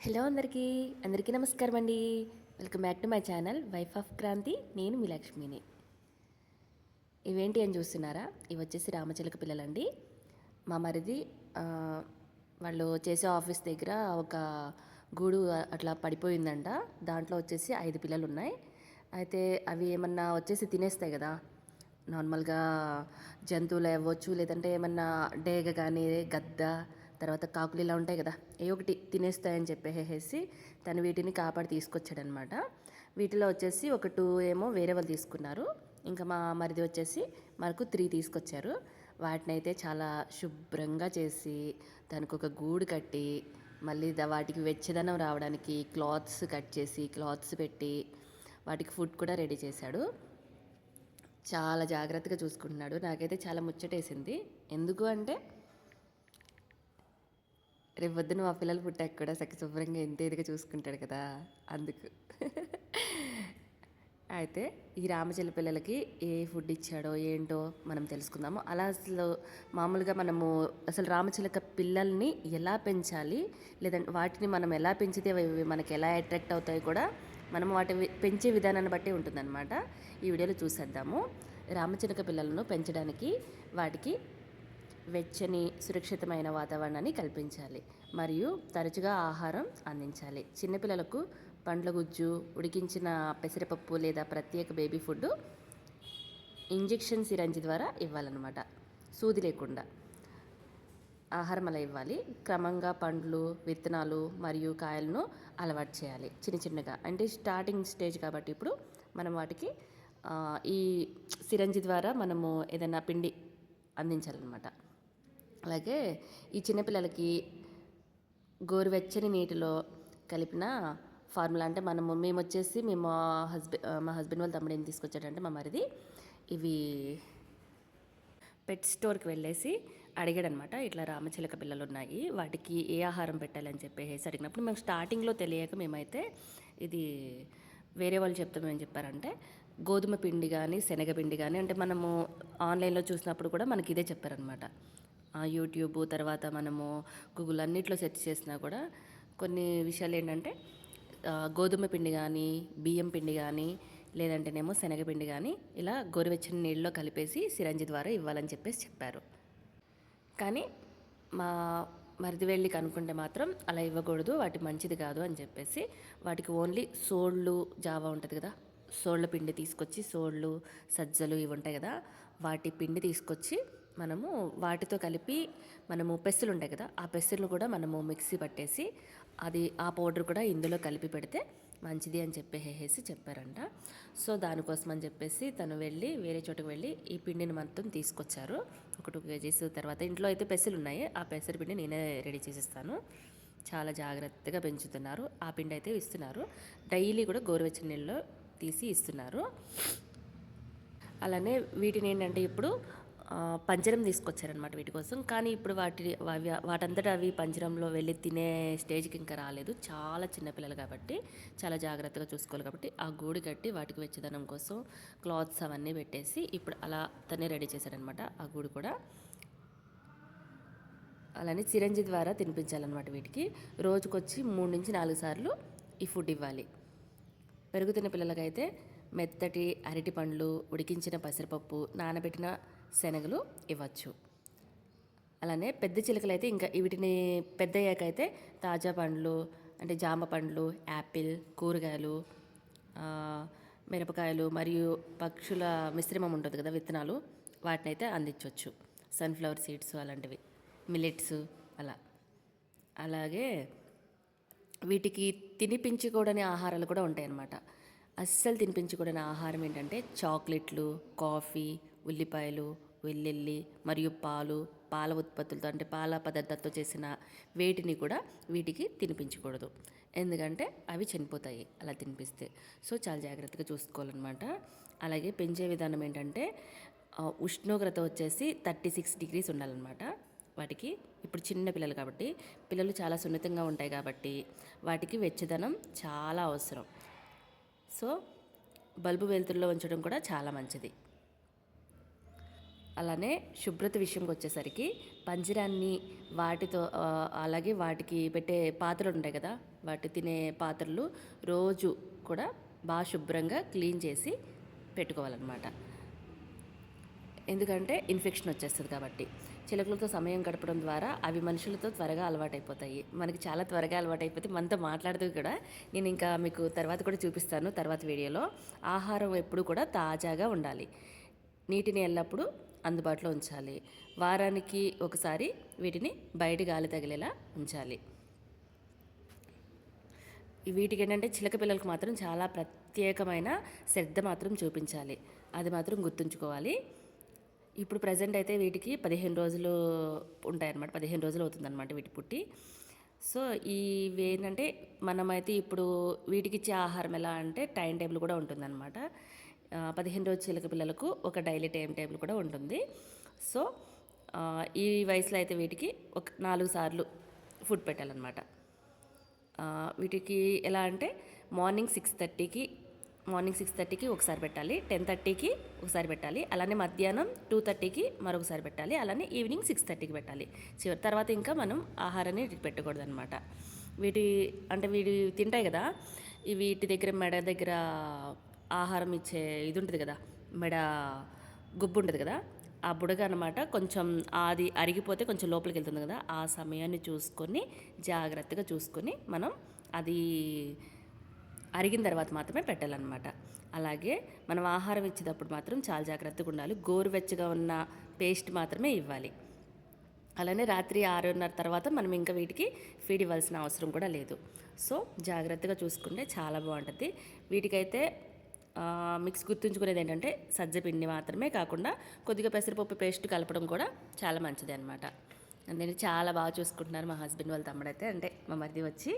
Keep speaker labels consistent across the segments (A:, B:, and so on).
A: Hello అందరికీ నమస్కారం అండి. Welcome back to my channel wife of Kranthi. నేను మీ లక్ష్మిని. ఇవేంటి అని చూస్తున్నారా? ఇవి వచ్చేసి రామచిలక పిల్లలండి. మా మరిది వాళ్ళు చేసే ఆఫీస్ దగ్గర ఒక గూడు అట్లా పడిపోయిందంట. దాంట్లో వచ్చేసి 5 పిల్లలు ఉన్నాయి. అయితే అవి ఏమన్నా వచ్చేసి తినేస్తాయి కదా, నార్మల్గా జంతువులు అవ్వచ్చు, లేదంటే ఏమన్నా డేగ కానీ గద్ద, తర్వాత కాకులు ఇలా ఉంటాయి కదా, ఏ ఒకటి తినేస్తాయని చెప్పేసి తను వీటిని కాపాడి తీసుకొచ్చాడనమాట. వీటిలో వచ్చేసి ఒక 2 ఏమో వేరే వాళ్ళు తీసుకున్నారు. ఇంకా మా మరిది వచ్చేసి మనకు 3 తీసుకొచ్చారు. వాటిని అయితే చాలా శుభ్రంగా చేసి దానికి ఒక గూడు కట్టి మళ్ళీ వాటికి వెచ్చదనం రావడానికి క్లాత్స్ కట్ చేసి క్లాత్స్ పెట్టి వాటికి ఫుడ్ కూడా రెడీ చేశాడు. చాలా జాగ్రత్తగా చూసుకుంటున్నాడు. నాకైతే చాలా ముచ్చటేసింది. ఎందుకు అంటే రేపు పొద్దున మా పిల్లలు పుట్టాక కూడా శుభ్రంగా ఎంత ఇదిగా చూసుకుంటాడు కదా, అందుకు. అయితే ఈ రామచిలక పిల్లలకి ఏ ఫుడ్ ఇచ్చాడో ఏంటో మనం తెలుసుకుందాము. అలా అసలు మామూలుగా మనము అసలు రామచిలక పిల్లల్ని ఎలా పెంచాలి, లేదంటే వాటిని మనం ఎలా పెంచితే అవి మనకి ఎలా అట్రాక్ట్ అవుతాయి కూడా మనం వాటి పెంచే విధానాన్ని బట్టి ఉంటుందన్నమాట. ఈ వీడియోలో చూసేద్దాము. రామచిలక పిల్లలను పెంచడానికి వాటికి వెచ్చని సురక్షితమైన వాతావరణాన్ని కల్పించాలి మరియు తరచుగా ఆహారం అందించాలి. చిన్నపిల్లలకు పండ్ల గుజ్జు, ఉడికించిన పెసరపప్పు లేదా ప్రత్యేక బేబీ ఫుడ్ ఇంజెక్షన్ సిరంజి ద్వారా ఇవ్వాలన్నమాట. సూది లేకుండా ఆహారం అలా ఇవ్వాలి. క్రమంగా పండ్లు, విత్తనాలు మరియు కాయలను అలవాటు చేయాలి చిన్నగా. అంటే స్టార్టింగ్ స్టేజ్ కాబట్టి ఇప్పుడు మనం వాటికి ఈ సిరంజి ద్వారా మనము ఏదైనా పిండి అందించాలన్నమాట. అలాగే ఈ చిన్నపిల్లలకి గోరువెచ్చని నీటిలో కలిపిన ఫార్ములా, అంటే మేము వచ్చేసి మా హస్బెండ్ వాళ్ళ తమ్ముడు ఏం తీసుకొచ్చాడంటే మా మరిది ఇవి పెట్ స్టోర్కి వెళ్ళేసి అడిగాడనమాట. ఇట్లా రామచిలక పిల్లలు ఉన్నాయి, వాటికి ఏ ఆహారం పెట్టాలని చెప్పేసి అడిగినప్పుడు మేము స్టార్టింగ్లో తెలియక మేమైతే ఇది వేరే వాళ్ళు చెప్తామని చెప్పారంటే గోధుమ పిండి కానీ శనగపిండి కానీ, అంటే మనము ఆన్లైన్లో చూసినప్పుడు కూడా మనకి ఇదే చెప్పారనమాట. యూట్యూబ్ తర్వాత మనము గూగుల్ అన్నిట్లో సెర్చ్ చేసినా కూడా కొన్ని విషయాలు ఏంటంటే గోధుమ పిండి కానీ బియ్యం పిండి కానీ లేదంటేనేమో శనగపిండి కానీ ఇలా గోరువెచ్చని నీళ్ళలో కలిపేసి సిరంజి ద్వారా ఇవ్వాలని చెప్పేసి చెప్పారు. కానీ మా మరిది వెళ్ళి కనుక్కుంటే మాత్రం అలా ఇవ్వకూడదు, వాటి మంచిది కాదు అని చెప్పేసి వాటికి ఓన్లీ సోళ్ళు జావా ఉంటుంది కదా, సోళ్ళ పిండి తీసుకొచ్చి, సోళ్ళు సజ్జలు ఇవి ఉంటాయి కదా, వాటి పిండి తీసుకొచ్చి మనము వాటితో కలిపి మనము పెసలు ఉంటాయి కదా, ఆ పెసలు కూడా మనము మిక్సీ పట్టేసి అది ఆ పౌడర్ కూడా ఇందులో కలిపి పెడితే మంచిది అని చెప్పేసి చెప్పారంట. సో దానికోసం అని చెప్పేసి తను వెళ్ళి వేరే చోటుకు వెళ్ళి ఈ పిండిని మొత్తం తీసుకొచ్చారు. ఒక 2 kgs. తర్వాత ఇంట్లో అయితే పెసలు ఉన్నాయి, ఆ పెసర పిండి నేనే రెడీ చేసిస్తాను. చాలా జాగ్రత్తగా పెంచుతున్నారు. ఆ పిండి అయితే ఇస్తున్నారు. డైలీ కూడా గోరువెచ్చని నీళ్ళలో తీసి ఇస్తున్నారు. అలానే వీటిని ఏంటంటే ఇప్పుడు పంజరం తీసుకొచ్చారనమాట వీటి కోసం. కానీ ఇప్పుడు వాటంతటా అవి పంజరంలో వెళ్ళి తినే స్టేజ్కి ఇంకా రాలేదు. చాలా చిన్నపిల్లలు కాబట్టి చాలా జాగ్రత్తగా చూసుకోవాలి కాబట్టి ఆ గూడు కట్టి వాటికి వెచ్చదనం కోసం క్లాత్స్ అవన్నీ పెట్టేసి ఇప్పుడు అలా తనే రెడీ చేశారనమాట ఆ గూడు కూడా. అలానే సిరంజి ద్వారా తినిపించాలన్నమాట. వీటికి రోజుకొచ్చి 3 నుంచి 4 సార్లు ఈ ఫుడ్ ఇవ్వాలి. పెరుగుతున్న పిల్లలకైతే మెత్తటి అరటి పండ్లు, ఉడికించిన పెసరపప్పు, నానబెట్టిన శనగలు ఇవ్వచ్చు. అలానే పెద్ద చిలుకలు అయితే ఇంకా వీటిని పెద్ద అయ్యాకైతే తాజా పండ్లు, అంటే జామ పండ్లు, యాపిల్, కూరగాయలు, మిరపకాయలు మరియు పక్షుల మిశ్రమం ఉంటుంది కదా విత్తనాలు, వాటిని అయితే అందించవచ్చు. సన్ఫ్లవర్ సీడ్స్ అలాంటివి, మిల్లెట్స్ అలా. అలాగే వీటికి తినిపించకూడని ఆహారాలు కూడా ఉంటాయన్నమాట. అస్సలు తినిపించకూడని ఆహారం ఏంటంటే చాక్లెట్లు, కాఫీ, ఉల్లిపాయలు, వెల్లుల్లి మరియు పాల ఉత్పత్తులతో, అంటే పాల పదార్థాలతో చేసిన వేటిని కూడా వీటికి తినిపించకూడదు. ఎందుకంటే అవి చనిపోతాయి అలా తినిపిస్తే. సో చాలా జాగ్రత్తగా చూసుకోవాలన్నమాట. అలాగే పెంచే విధానం ఏంటంటే ఉష్ణోగ్రత వచ్చేసి 36 degrees ఉండాలన్నమాట వాటికి. ఇప్పుడు చిన్న పిల్లలు కాబట్టి, పిల్లలు చాలా సున్నితంగా ఉంటాయి కాబట్టి వాటికి వెచ్చదనం చాలా అవసరం. సో బల్బు వెలుతురులో ఉంచడం కూడా చాలా మంచిది. అలానే శుభ్రత విషయంకి వచ్చేసరికి పంజరాన్ని వాటితో అలాగే వాటికి పెట్టే పాత్రలు ఉంటాయి కదా, వాటి తినే పాత్రలు రోజు కూడా బాగా శుభ్రంగా క్లీన్ చేసి పెట్టుకోవాలన్నమాట. ఎందుకంటే ఇన్ఫెక్షన్ వచ్చేస్తుంది కాబట్టి. చిలుకలతో సమయం గడపడం ద్వారా అవి మనుషులతో త్వరగా అలవాటైపోతాయి. మనకి చాలా త్వరగా అలవాటైపోతే మనతో మాట్లాడుతూ కూడా, నేను ఇంకా మీకు తర్వాత కూడా చూపిస్తాను తర్వాత వీడియోలో. ఆహారం ఎప్పుడు కూడా తాజాగా ఉండాలి. నీటిని ఎల్లప్పుడూ అందుబాటులో ఉంచాలి. వారానికి ఒకసారి వీటిని బయట గాలి తగిలేలా ఉంచాలి. వీటికి ఏంటంటే చిలక పిల్లలకు మాత్రం చాలా ప్రత్యేకమైన శ్రద్ధ మాత్రం చూపించాలి. అది మాత్రం గుర్తుంచుకోవాలి. ఇప్పుడు ప్రజెంట్ అయితే వీటికి 15 రోజులు ఉంటాయన్నమాట. 15 రోజులు అవుతుందన్నమాట వీటి పుట్టి. సో ఇవి ఏంటంటే మనమైతే ఇప్పుడు వీటికి ఇచ్చే ఆహారం ఎలా అంటే టైం టేబుల్ కూడా ఉంటుందన్నమాట. 15 రోజు చిలక పిల్లలకు ఒక డైలీ టైం టేబుల్ కూడా ఉంటుంది. సో ఈ వయసులో అయితే వీటికి ఒక 4 సార్లు ఫుడ్ పెట్టాలన్నమాట. వీటికి ఎలా అంటే మార్నింగ్ 6:30కి ఒకసారి పెట్టాలి, 10:30కి ఒకసారి పెట్టాలి, అలానే మధ్యాహ్నం 2:30కి మరొకసారి పెట్టాలి, అలానే ఈవినింగ్ 6:30కి పెట్టాలి. తర్వాత ఇంకా మనం ఆహారాన్ని పెట్టకూడదు అనమాట. వీటి తింటాయి కదా, వీటి దగ్గర మెడ దగ్గర ఆహారం ఇచ్చే ఇది ఉంటుంది కదా, మెడ గుబ్బు ఉంటుంది కదా, ఆ బుడగ అనమాట కొంచెం అది అరిగిపోతే కొంచెం లోపలికి వెళ్తుంది కదా, ఆ సమయాన్ని చూసుకొని జాగ్రత్తగా చూసుకొని మనం అది అరిగిన తర్వాత మాత్రమే పెట్టాలన్నమాట. అలాగే మనం ఆహారం ఇచ్చేటప్పుడు మాత్రం చాలా జాగ్రత్తగా ఉండాలి. గోరువెచ్చగా ఉన్న పేస్ట్ మాత్రమే ఇవ్వాలి. అలానే రాత్రి 6:30 తర్వాత మనం ఇంకా వీటికి ఫీడ్ ఇవ్వాల్సిన అవసరం కూడా లేదు. సో జాగ్రత్తగా చూసుకుంటే చాలా బాగుంటుంది. వీటికైతే మిక్స్ గుర్తుంచుకునేది ఏంటంటే సజ్జపిండి మాత్రమే కాకుండా కొద్దిగా పెసరపప్పు పేస్ట్ కలపడం కూడా చాలా మంచిది అనమాట. అందుకని చాలా బాగా చూసుకుంటున్నారు మా హస్బెండ్ వాళ్ళ తమ్ముడైతే, అంటే మా మరిది వచ్చి.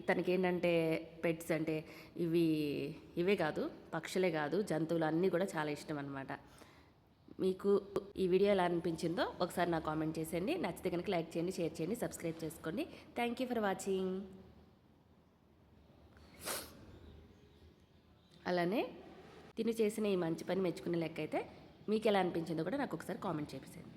A: తనకేంటంటే పెట్స్ అంటే ఇవే కాదు, పక్షులే కాదు, జంతువులు అన్నీ కూడా చాలా ఇష్టం అనమాట. మీకు ఈ వీడియో ఎలా అనిపించిందో ఒకసారి నాకు కామెంట్ చేసేయండి. నచ్చితే కనుక లైక్ చేయండి, షేర్ చేయండి, సబ్స్క్రైబ్ చేసుకోండి. Thank you for watching. అలానే తిని చేసిన ఈ మంచి పని మెచ్చుకునే లెక్క అయితే మీకు ఎలా అనిపించిందో కూడా నాకు ఒకసారి కామెంట్ చేసేయండి.